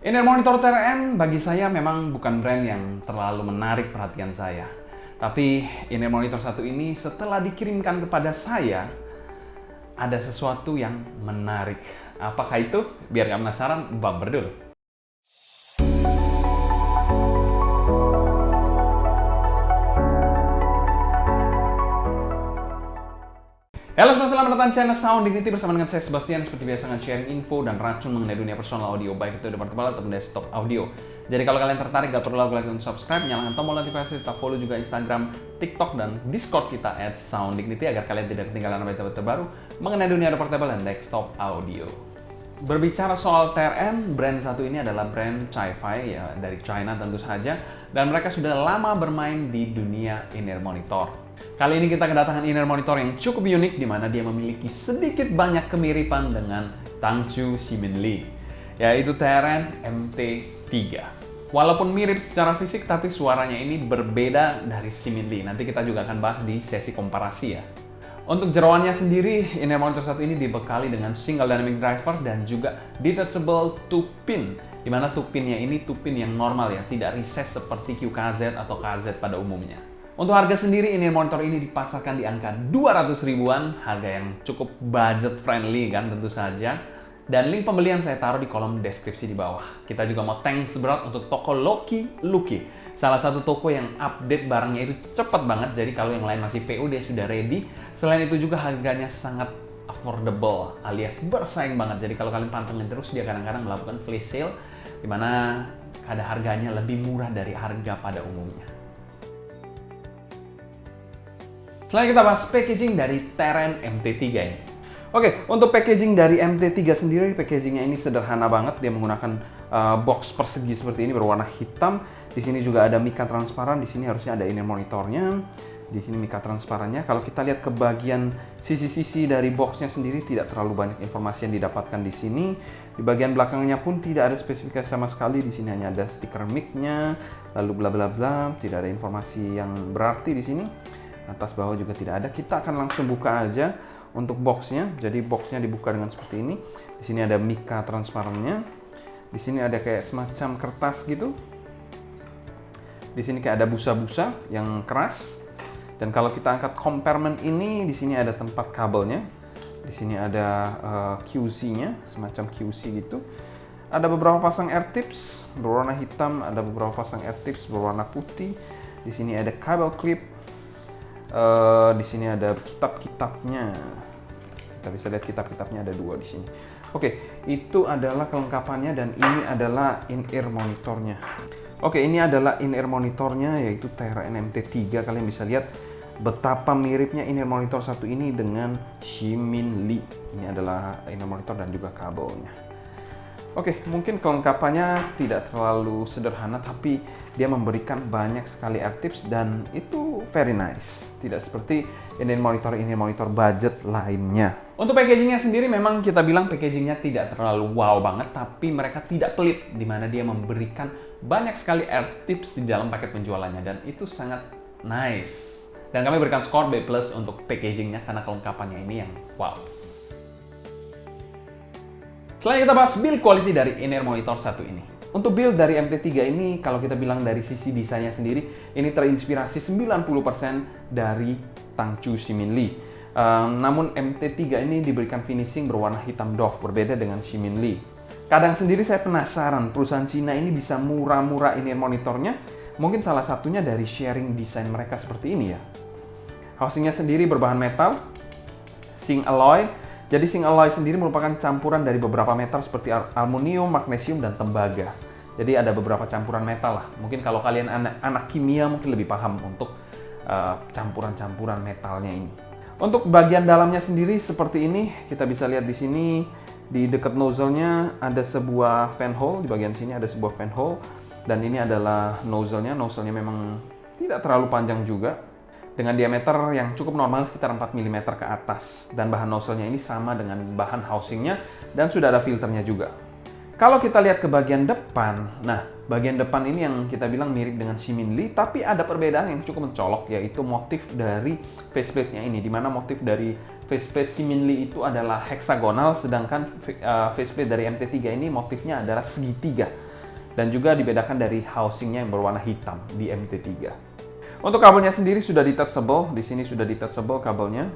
In-ear monitor TRN bagi saya memang bukan brand yang terlalu menarik perhatian saya. Tapi in-ear monitor satu ini setelah dikirimkan kepada saya, ada sesuatu yang menarik. Apakah itu? Biar nggak penasaran, bumper dulu. Halo semua, selamat datang channel Sound Dignity bersama dengan saya Sebastian. Seperti biasa akan sharing info dan racun mengenai dunia personal audio, baik itu portable ataupun desktop audio. Jadi kalau kalian tertarik, gak perlu lagi untuk subscribe, nyalakan tombol notifikasi, tetap follow juga Instagram, TikTok, dan Discord kita @sounddignity agar kalian tidak ketinggalan update terbaru mengenai dunia portable dan desktop audio. Berbicara soal TRN, brand satu ini adalah brand Chi-Fi ya, dari China tentu saja, dan mereka sudah lama bermain di dunia in-ear monitor. Kali ini kita kedatangan in-ear monitor yang cukup unik, di mana dia memiliki sedikit banyak kemiripan dengan Tangchu Ximinli, yaitu TRN MT3. Walaupun mirip secara fisik, tapi suaranya ini berbeda dari Ximinli. Nanti kita juga akan bahas di sesi komparasi ya. Untuk jeroannya sendiri, in-ear monitor satu ini dibekali dengan single dynamic driver dan juga detachable 2-pin, di mana 2-pinnya ini 2-pin yang normal ya, tidak recess seperti QKZ atau KZ pada umumnya. Untuk harga sendiri, in-ear monitor ini dipasarkan di angka 200 ribuan, harga yang cukup budget friendly kan tentu saja. Dan link pembelian saya taruh di kolom deskripsi di bawah. Kita juga mau thanks berat untuk toko Loki Luki, salah satu toko yang update barangnya itu cepat banget, jadi kalau yang lain masih PO dia sudah ready. Selain itu juga harganya sangat affordable alias bersaing banget, jadi kalau kalian pantengin terus dia kadang-kadang melakukan flash sale, dimana ada harganya lebih murah dari harga pada umumnya. Selanjutnya kita bahas packaging dari TRN MT3 ini. Oke, untuk packaging dari MT3 sendiri, packagingnya ini sederhana banget. Dia menggunakan box persegi seperti ini berwarna hitam. Di sini juga ada mica transparan. Di sini harusnya ada in-ear monitornya. Di sini mica transparannya. Kalau kita lihat ke bagian sisi-sisi dari boxnya sendiri, tidak terlalu banyak informasi yang didapatkan di sini. Di bagian belakangnya pun tidak ada spesifikasi sama sekali. Di sini hanya ada stiker mic-nya, lalu bla bla bla. Tidak ada informasi yang berarti di sini. Atas bawah juga tidak ada. Kita akan langsung buka aja untuk boxnya. Jadi boxnya dibuka dengan seperti ini. Di sini ada mica transparannya. Di sini ada kayak semacam kertas gitu. Di sini kayak ada busa-busa yang keras. Dan kalau kita angkat compartment ini, di sini ada tempat kabelnya. Di sini ada QC-nya, semacam QC gitu. Ada beberapa pasang air tips berwarna hitam, ada beberapa pasang air tips berwarna putih. Di sini ada kabel clip. Di sini ada kitab-kitabnya. Kita bisa lihat kitab-kitabnya ada 2 di sini. Oke, itu adalah kelengkapannya dan ini adalah in-ear monitornya. Oke, ini adalah in-ear monitornya yaitu TRN MT3. Kalian bisa lihat betapa miripnya in-ear monitor satu ini dengan Ximinli. Ini adalah in-ear monitor dan juga kabelnya. Oke, mungkin kelengkapannya tidak terlalu sederhana, tapi dia memberikan banyak sekali air tips dan itu very nice. Tidak seperti in-ear monitor budget lainnya. Untuk packagingnya sendiri memang kita bilang packagingnya tidak terlalu wow banget, tapi mereka tidak pelit, di mana dia memberikan banyak sekali air tips di dalam paket penjualannya dan itu sangat nice. Dan kami berikan skor B+ untuk packagingnya karena kelengkapannya ini yang wow. Selanjutnya kita bahas build quality dari in-ear monitor satu ini. Untuk build dari MT3 ini, kalau kita bilang dari sisi desainnya sendiri, ini terinspirasi 90% dari Tangchu Ximinli. Namun MT3 ini diberikan finishing berwarna hitam doff, berbeda dengan Ximinli. Kadang sendiri saya penasaran, perusahaan Cina ini bisa murah-murah in-ear monitornya. Mungkin salah satunya dari sharing desain mereka seperti ini ya. Housingnya sendiri berbahan metal, zinc alloy. Jadi zinc alloy sendiri merupakan campuran dari beberapa metal seperti aluminium, magnesium, dan tembaga. Jadi ada beberapa campuran metal lah. Mungkin kalau kalian anak kimia mungkin lebih paham untuk campuran-campuran metalnya ini. Untuk bagian dalamnya sendiri seperti ini, kita bisa lihat di sini di dekat nozzle-nya ada sebuah fan hole. Di bagian sini ada sebuah fan hole. Dan ini adalah nozzle-nya. Nozzle-nya memang tidak terlalu panjang juga, dengan diameter yang cukup normal sekitar 4 mm ke atas. Dan bahan nozzle-nya ini sama dengan bahan housing-nya dan sudah ada filternya juga. Kalau kita lihat ke bagian depan, nah bagian depan ini yang kita bilang mirip dengan Ximinli, tapi ada perbedaan yang cukup mencolok, yaitu motif dari faceplate-nya ini, di mana motif dari faceplate Ximinli itu adalah heksagonal, sedangkan faceplate dari MT3 ini motifnya adalah segitiga. Dan juga dibedakan dari housingnya yang berwarna hitam di MT3. Untuk kabelnya sendiri sudah detachable, di sini sudah detachable kabelnya.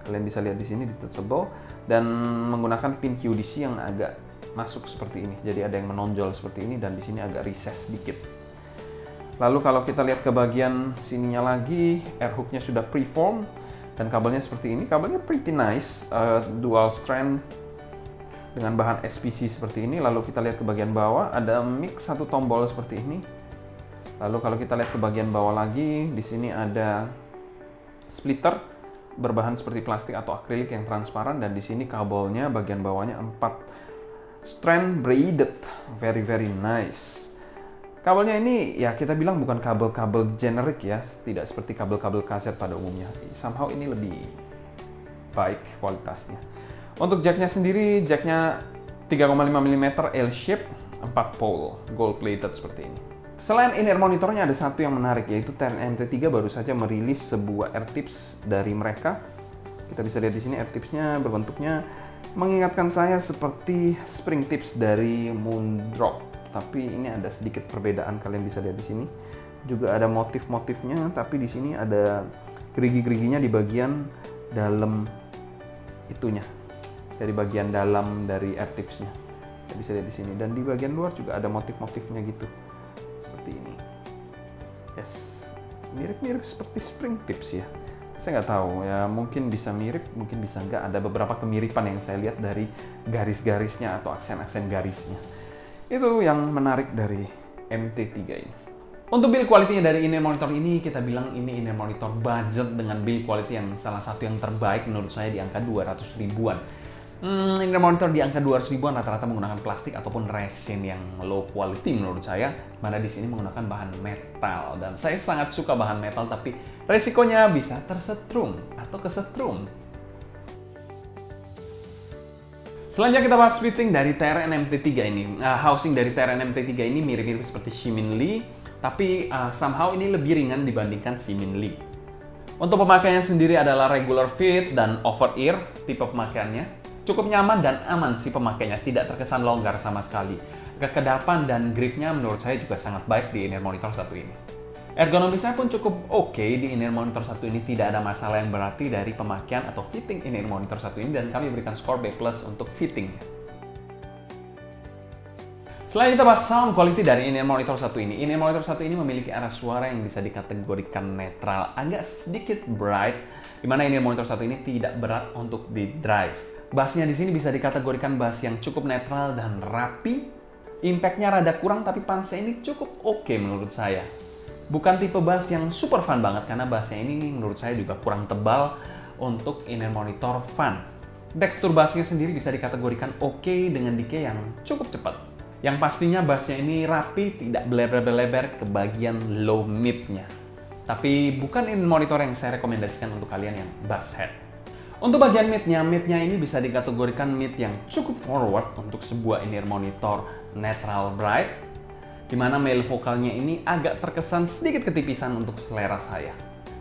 Kalian bisa lihat di sini detachable dan menggunakan pin QDC yang agak masuk seperti ini. Jadi ada yang menonjol seperti ini dan di sini agak recess sedikit. Lalu kalau kita lihat ke bagian sininya lagi, air hooknya sudah preform dan kabelnya seperti ini. Kabelnya pretty nice, dual strand dengan bahan SPC seperti ini. Lalu kita lihat ke bagian bawah, ada mic satu tombol seperti ini. Lalu kalau kita lihat ke bagian bawah lagi, di sini ada splitter berbahan seperti plastik atau akrilik yang transparan, dan di sini kabelnya bagian bawahnya 4 strand braided, very nice. Kabelnya ini ya kita bilang bukan kabel-kabel generik ya, tidak seperti kabel-kabel kaset pada umumnya. Somehow ini lebih baik kualitasnya. Untuk jacknya sendiri, jacknya 3,5 mm L-shape, 4 pole, gold plated seperti ini. Selain in-ear monitornya ada satu yang menarik, yaitu Teren MT3 baru saja merilis sebuah ear tips dari mereka. Kita bisa lihat di sini ear tipsnya berbentuknya mengingatkan saya seperti spring tips dari Moondrop, tapi ini ada sedikit perbedaan, kalian bisa lihat di sini. Juga ada motif-motifnya, tapi di sini ada gerigi-geriginya di bagian dalam itunya, dari bagian dalam dari air tipsnya. Kita bisa lihat di sini, dan di bagian luar juga ada motif-motifnya gitu. Ini, yes, mirip-mirip seperti spring tips ya. Saya nggak tahu ya, mungkin bisa mirip, mungkin bisa nggak. Ada beberapa kemiripan yang saya lihat dari garis-garisnya atau aksen-aksen garisnya. Itu yang menarik dari MT3 ini. Untuk build quality-nya dari in-ear monitor ini, kita bilang ini in-ear monitor budget dengan build quality yang salah satu yang terbaik menurut saya di angka 200 ribuan. In-ear monitor di angka 200 ribuan rata-rata menggunakan plastik ataupun resin yang low quality menurut saya, mana di sini menggunakan bahan metal, dan saya sangat suka bahan metal, tapi resikonya bisa tersetrum atau kesetrum. Selanjutnya kita bahas fitting dari Teren MT3 ini. Housing dari Teren MT3 ini mirip-mirip seperti Ximin Lee, tapi somehow ini lebih ringan dibandingkan Ximin Lee. Untuk pemakaiannya sendiri adalah regular fit dan over ear tipe pemakaiannya. Cukup nyaman dan aman si pemakainya, tidak terkesan longgar sama sekali. Kekedapan dan gripnya menurut saya juga sangat baik di in-ear monitor satu ini. Ergonomisnya pun cukup oke di in-ear monitor satu ini, tidak ada masalah yang berarti dari pemakaian atau fitting in-ear monitor satu ini, dan kami berikan skor B+ untuk fitting. Selain kita bahas sound quality dari in-ear monitor satu ini, in-ear monitor satu ini memiliki arah suara yang bisa dikategorikan netral, agak sedikit bright, di mana in-ear monitor satu ini tidak berat untuk di drive. Bassnya di sini bisa dikategorikan bass yang cukup netral dan rapi. Impact-nya rada kurang, tapi punch-nya ini cukup oke menurut saya. Bukan tipe bass yang super fun banget, karena bassnya ini menurut saya juga kurang tebal untuk in-ear monitor fun. Tekstur bassnya sendiri bisa dikategorikan oke dengan decay yang cukup cepat. Yang pastinya bassnya ini rapi, tidak beleber-beleber ke bagian low mid-nya. Tapi bukan in monitor yang saya rekomendasikan untuk kalian yang bass head. Untuk bagian mid-nya ini bisa dikategorikan mid yang cukup forward untuk sebuah in-ear monitor netral bright, di mana male vokalnya ini agak terkesan sedikit ketipisan untuk selera saya.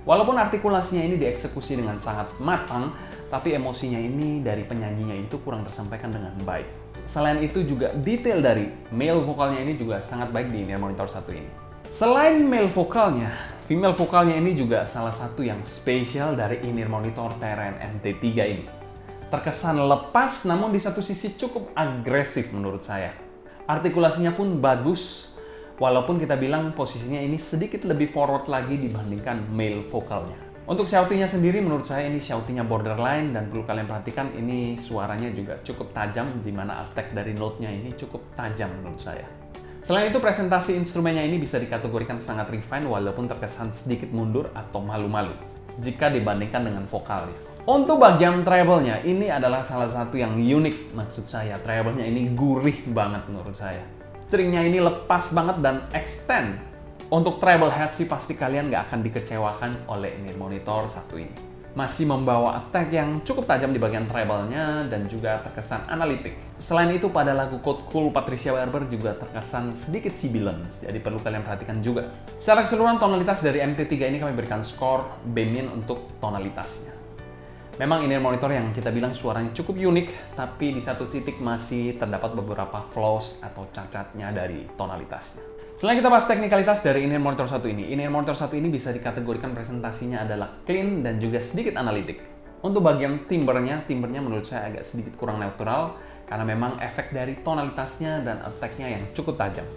Walaupun artikulasinya ini dieksekusi dengan sangat matang, tapi emosinya ini dari penyanyinya itu kurang tersampaikan dengan baik. Selain itu juga detail dari male vokalnya ini juga sangat baik di in-ear monitor satu ini. Selain male vokalnya, female vokalnya ini juga salah satu yang spesial dari in-ear monitor Teren MT3 ini. Terkesan lepas, namun di satu sisi cukup agresif menurut saya. Artikulasinya pun bagus, walaupun kita bilang posisinya ini sedikit lebih forward lagi dibandingkan male vokalnya. Untuk shoutingnya sendiri menurut saya ini shoutingnya borderline, dan perlu kalian perhatikan ini suaranya juga cukup tajam, di mana attack dari note-nya ini cukup tajam menurut saya. Selain itu, presentasi instrumennya ini bisa dikategorikan sangat refine walaupun terkesan sedikit mundur atau malu-malu jika dibandingkan dengan vokalnya. Untuk bagian treble-nya, ini adalah salah satu yang unik maksud saya. Treble-nya ini gurih banget menurut saya. Stringnya ini lepas banget dan extend. Untuk treble head sih pasti kalian nggak akan dikecewakan oleh in-ear monitor satu ini. Masih membawa attack yang cukup tajam di bagian treble-nya dan juga terkesan analitik. Selain itu, pada lagu Code Cool Patricia Barber juga terkesan sedikit sibilance, jadi perlu kalian perhatikan juga. Secara keseluruhan tonalitas dari MT3 ini kami berikan skor B- untuk tonalitasnya. Memang in-ear monitor yang kita bilang suaranya cukup unik, tapi di satu titik masih terdapat beberapa flaws atau cacatnya dari tonalitasnya. Selain kita bahas teknikalitas dari in-ear monitor satu ini, in-ear monitor satu ini bisa dikategorikan presentasinya adalah clean dan juga sedikit analitik. Untuk bagian timbernya menurut saya agak sedikit kurang neutral, karena memang efek dari tonalitasnya dan attack-nya yang cukup tajam.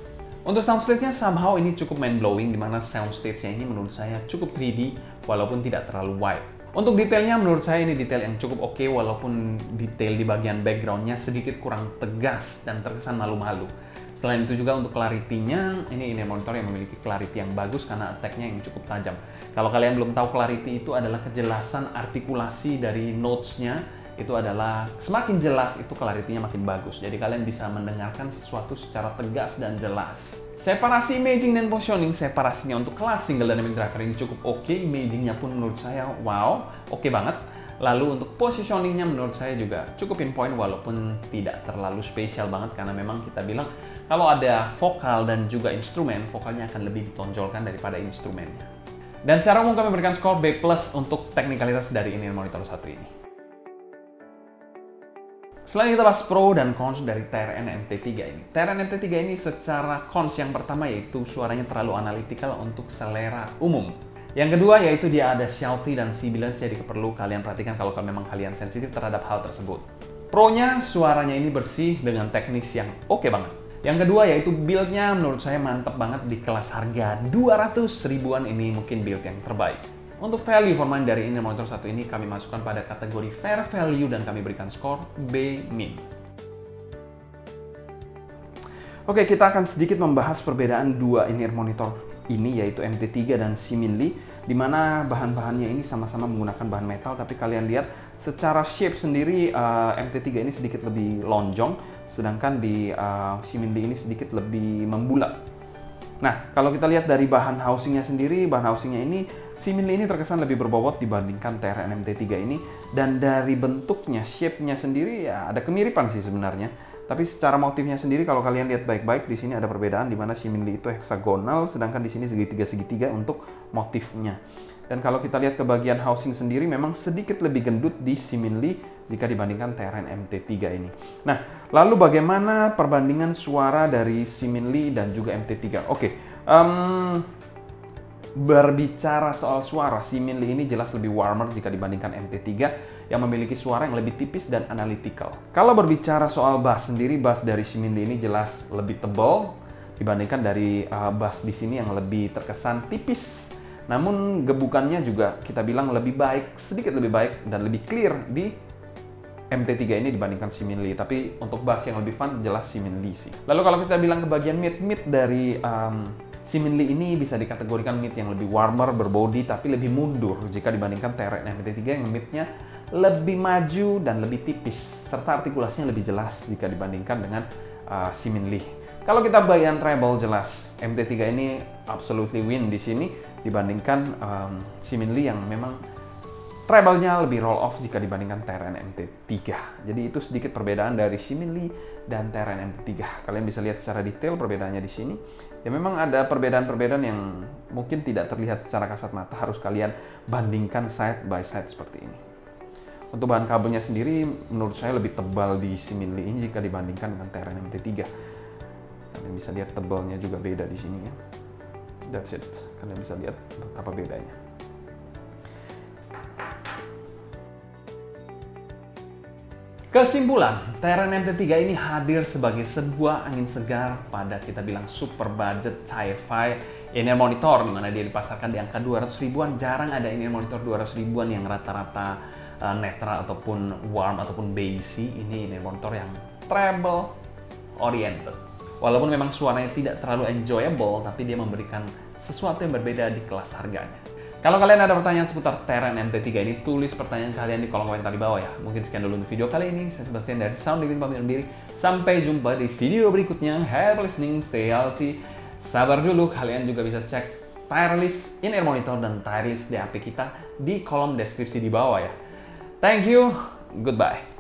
Untuk soundstage-nya somehow ini cukup mind-blowing, dimana soundstage-nya ini menurut saya cukup 3D walaupun tidak terlalu wide. Untuk detailnya menurut saya ini detail yang cukup oke, walaupun detail di bagian background-nya sedikit kurang tegas dan terkesan malu-malu. Selain itu juga untuk clarity-nya, ini monitor yang memiliki clarity yang bagus karena attack-nya yang cukup tajam. Kalau kalian belum tahu, clarity itu adalah kejelasan artikulasi dari notes-nya, itu adalah semakin jelas itu clarity-nya makin bagus. Jadi kalian bisa mendengarkan sesuatu secara tegas dan jelas. Separasi imaging dan positioning, separasinya untuk kelas single dynamic driver ini cukup oke, imagingnya pun menurut saya wow, oke banget. Lalu untuk positioningnya menurut saya juga cukup pinpoint walaupun tidak terlalu spesial banget, karena memang kita bilang kalau ada vokal dan juga instrumen, vokalnya akan lebih ditonjolkan daripada instrumennya. Dan secara umum kami berikan skor B+ untuk teknikalitas dari in-ear monitor satu ini. Selain kita bahas pro dan cons dari TRN MT3 ini. TRN MT3 ini secara cons yang pertama yaitu suaranya terlalu analytical untuk selera umum. Yang kedua yaitu dia ada shouty dan sibilant, jadi perlu kalian perhatikan kalau memang kalian sensitif terhadap hal tersebut. Pro-nya suaranya ini bersih dengan teknis yang oke banget. Yang kedua yaitu build-nya menurut saya mantep banget, di kelas harga 200 ribuan ini mungkin build yang terbaik. Untuk value for money dari in-ear monitor satu ini kami masukkan pada kategori fair value dan kami berikan skor B-. Oke, kita akan sedikit membahas perbedaan dua in-ear monitor ini yaitu MT3 dan Siminli, di mana bahan-bahannya ini sama-sama menggunakan bahan metal, tapi kalian lihat secara shape sendiri MT3 ini sedikit lebih lonjong, sedangkan di Siminli ini sedikit lebih membulat. Nah, kalau kita lihat dari bahan housingnya sendiri, bahan housingnya ini Siminli ini terkesan lebih berbobot dibandingkan TRN MT3 ini, dan dari bentuknya, shape-nya sendiri ya ada kemiripan sih sebenarnya. Tapi secara motifnya sendiri kalau kalian lihat baik-baik di sini ada perbedaan, di mana Siminli itu heksagonal, sedangkan di sini segitiga-segitiga untuk motifnya. Dan kalau kita lihat ke bagian housing sendiri memang sedikit lebih gendut di Siminli jika dibandingkan TRN MT3 ini. Nah, lalu bagaimana perbandingan suara dari Siminli dan juga MT3? Oke, berbicara soal suara, Siminli ini jelas lebih warmer jika dibandingkan MT3 yang memiliki suara yang lebih tipis dan analytical. Kalau berbicara soal bass sendiri, bass dari Siminli ini jelas lebih tebal dibandingkan dari bass di sini yang lebih terkesan tipis. Namun gebukannya juga kita bilang lebih baik, sedikit lebih baik dan lebih clear di MT3 ini dibandingkan Siminli. Tapi untuk bass yang lebih fun jelas Siminli sih. Lalu kalau kita bilang ke bagian mid dari Siminli ini bisa dikategorikan mid yang lebih warmer, berbody, tapi lebih mundur jika dibandingkan TRN MT3 yang midnya lebih maju dan lebih tipis, serta artikulasinya lebih jelas jika dibandingkan dengan Siminli. Kalau kita bagian treble jelas MT3 ini absolutely win di sini dibandingkan Siminli yang memang treble-nya lebih roll off jika dibandingkan TRN MT3. Jadi itu sedikit perbedaan dari Siminli dan TRN MT3. Kalian bisa lihat secara detail perbedaannya di sini. Ya memang ada perbedaan-perbedaan yang mungkin tidak terlihat secara kasat mata, harus kalian bandingkan side by side seperti ini. Untuk bahan kabelnya sendiri menurut saya lebih tebal di Siminli ini jika dibandingkan dengan TRN MT3. Kalian bisa lihat tebalnya juga beda di sini ya. That's it. Kalian bisa lihat apa bedanya. Kesimpulan, TRN MT3 ini hadir sebagai sebuah angin segar pada kita bilang super budget sci-fi in-ear monitor, di mana dia dipasarkan di angka 200 ribuan. Jarang ada in-ear monitor 200 ribuan yang rata-rata netral ataupun warm ataupun bassy. Ini in-ear monitor yang treble oriented. Walaupun memang suaranya tidak terlalu enjoyable, tapi dia memberikan sesuatu yang berbeda di kelas harganya. Kalau kalian ada pertanyaan seputar TRN MT3 ini, tulis pertanyaan kalian di kolom komentar di bawah ya. Mungkin sekian dulu untuk video kali ini. Saya Sebastian dari Sound Living pamit undur diri. Sampai jumpa di video berikutnya. Happy listening, stay healthy. Sabar dulu, kalian juga bisa cek tier list in-ear monitor dan tier list DAP kita di kolom deskripsi di bawah ya. Thank you, goodbye.